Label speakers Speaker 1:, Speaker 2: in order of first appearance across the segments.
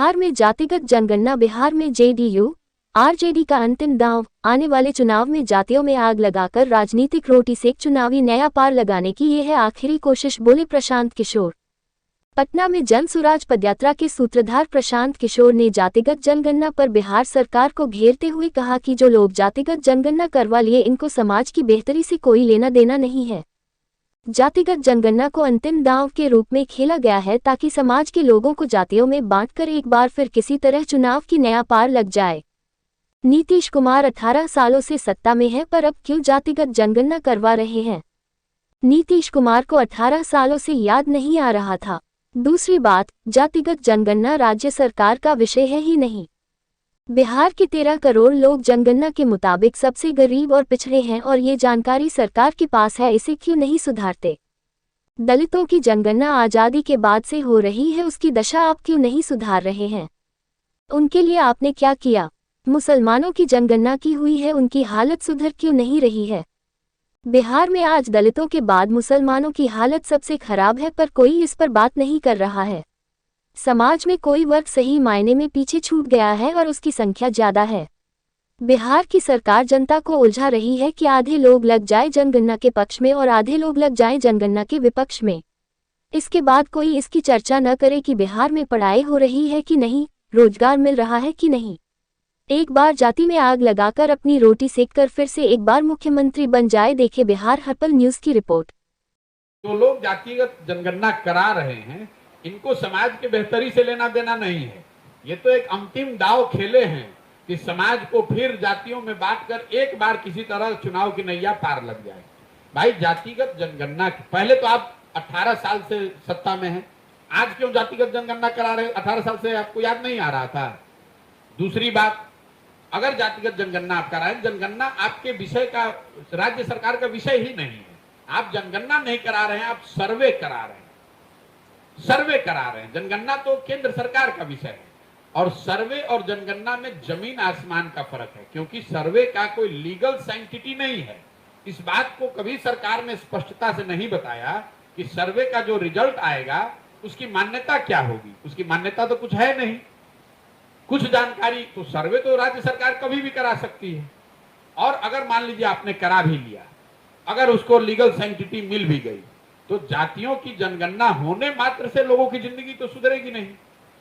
Speaker 1: बिहार में जातिगत जनगणना। बिहार में जेडीयू आरजेडी का अंतिम दांव। आने वाले चुनाव में जातियों में आग लगाकर राजनीतिक रोटी सेक चुनावी नया पार लगाने की ये है आखिरी कोशिश, बोले प्रशांत किशोर। पटना में जन सुराज पदयात्रा के सूत्रधार प्रशांत किशोर ने जातिगत जनगणना पर बिहार सरकार को घेरते हुए कहा कि जो लोग जातिगत जनगणना करवा लिए इनको समाज की बेहतरी से कोई लेना देना नहीं है। जातिगत जनगणना को अंतिम दांव के रूप में खेला गया है ताकि समाज के लोगों को जातियों में बांटकर एक बार फिर किसी तरह चुनाव की नया पार लग जाए। नीतीश कुमार 18 सालों से सत्ता में है, पर अब क्यों जातिगत जनगणना करवा रहे हैं? नीतीश कुमार को 18 सालों से याद नहीं आ रहा था। दूसरी बात, जातिगत जनगणना राज्य सरकार का विषय है ही नहीं। बिहार के 13 करोड़ लोग जनगणना के मुताबिक सबसे गरीब और पिछड़े हैं और ये जानकारी सरकार के पास है, इसे क्यों नहीं सुधारते? दलितों की जनगणना आज़ादी के बाद से हो रही है, उसकी दशा आप क्यों नहीं सुधार रहे हैं? उनके लिए आपने क्या किया? मुसलमानों की जनगणना की हुई है, उनकी हालत सुधर क्यों नहीं रही है? बिहार में आज दलितों के बाद मुसलमानों की हालत सबसे खराब है, पर कोई इस पर बात नहीं कर रहा है। समाज में कोई वर्ग सही मायने में पीछे छूट गया है और उसकी संख्या ज्यादा है। बिहार की सरकार जनता को उलझा रही है कि आधे लोग लग जाए जनगणना के पक्ष में और आधे लोग लग जाए जनगणना के विपक्ष में। इसके बाद कोई इसकी चर्चा न करे कि बिहार में पढ़ाई हो रही है कि नहीं, रोजगार मिल रहा है कि नहीं। एक बार जाति में आग लगाकर अपनी रोटी सेककर फिर से एक बार मुख्यमंत्री बन जाए। देखे बिहार हर्पल न्यूज की रिपोर्ट।
Speaker 2: जो लोग जातिगत जनगणना करा रहे हैं इनको समाज के बेहतरी से लेना देना नहीं है। ये तो एक अंतिम दांव खेले हैं कि समाज को फिर जातियों में बांटकर एक बार किसी तरह चुनाव की नैया पार लग जाए। भाई जातिगत जनगणना पहले तो आप 18 साल से सत्ता में हैं, आज क्यों जातिगत जनगणना करा रहे? 18 साल से आपको याद नहीं आ रहा था? दूसरी बात, अगर जातिगत जनगणना आप करा रहे, जनगणना आपके विषय का, राज्य सरकार का विषय ही नहीं है। आप जनगणना नहीं करा रहे हैं, आप सर्वे करा रहे हैं। सर्वे करा रहे हैं। जनगणना तो केंद्र सरकार का विषय है और सर्वे और जनगणना में जमीन आसमान का फर्क है, क्योंकि सर्वे का कोई लीगल साइंटिटी नहीं है। इस बात को कभी सरकार ने स्पष्टता से नहीं बताया कि सर्वे का जो रिजल्ट आएगा उसकी मान्यता क्या होगी। उसकी मान्यता तो कुछ है नहीं, कुछ जानकारी। तो सर्वे तो राज्य सरकार कभी भी करा सकती है, और अगर मान लीजिए आपने करा भी लिया, अगर उसको लीगल साइंटिटी मिल भी गई, तो जातियों की जनगणना होने मात्र से लोगों की जिंदगी तो सुधरेगी नहीं।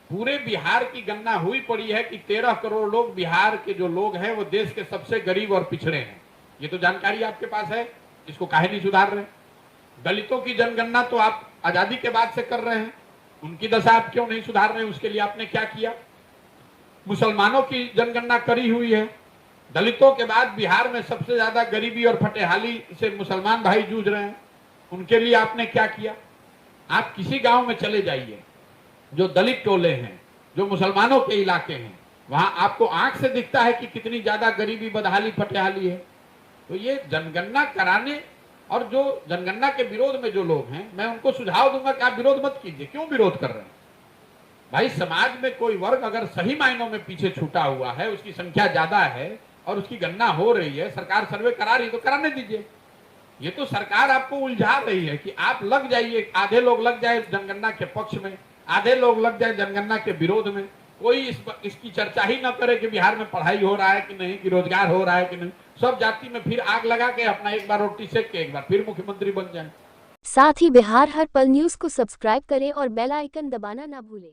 Speaker 2: पूरे बिहार की गणना हुई पड़ी है कि 13 करोड़ लोग, बिहार के जो लोग हैं वो देश के सबसे गरीब और पिछड़े हैं। ये तो जानकारी आपके पास है, इसको काहे नहीं सुधार रहे? दलितों की जनगणना तो आप आजादी के बाद से कर रहे हैं, उनकी दशा आप क्यों नहीं सुधार रहे? उसके लिए आपने क्या किया? मुसलमानों की जनगणना करी हुई है, दलितों के बाद बिहार में सबसे ज्यादा गरीबी और फटेहाली से मुसलमान भाई जूझ रहे हैं, उनके लिए आपने क्या किया? आप किसी गांव में चले जाइए, जो दलित टोले हैं, जो मुसलमानों के इलाके हैं, वहां आपको आंख से दिखता है कि कितनी ज्यादा गरीबी, बदहाली, फटेहाली है। तो ये जनगणना कराने और जो जनगणना के विरोध में जो लोग हैं, मैं उनको सुझाव दूंगा कि आप विरोध मत कीजिए। क्यों विरोध कर रहे हैं? भाई समाज में कोई वर्ग अगर सही मायनों में पीछे छूटा हुआ है, उसकी संख्या ज्यादा है और उसकी गणना हो रही है, सरकार सर्वे करा रही है, तो कराने दीजिए। ये तो सरकार आपको उलझा रही है कि आप लग जाइए, आधे लोग लग जाए जनगणना के पक्ष में, आधे लोग लग जाए जनगणना के विरोध में। कोई इसकी चर्चा ही ना करे कि बिहार में पढ़ाई हो रहा है कि नहीं, कि रोजगार हो रहा है कि नहीं। सब जाति में फिर आग लगा के अपना एक बार रोटी सेक के एक बार फिर मुख्यमंत्री बन जाए।
Speaker 1: साथ ही बिहार हर्पल न्यूज को सब्सक्राइब करें और बेल आइकन दबाना ना भूलें।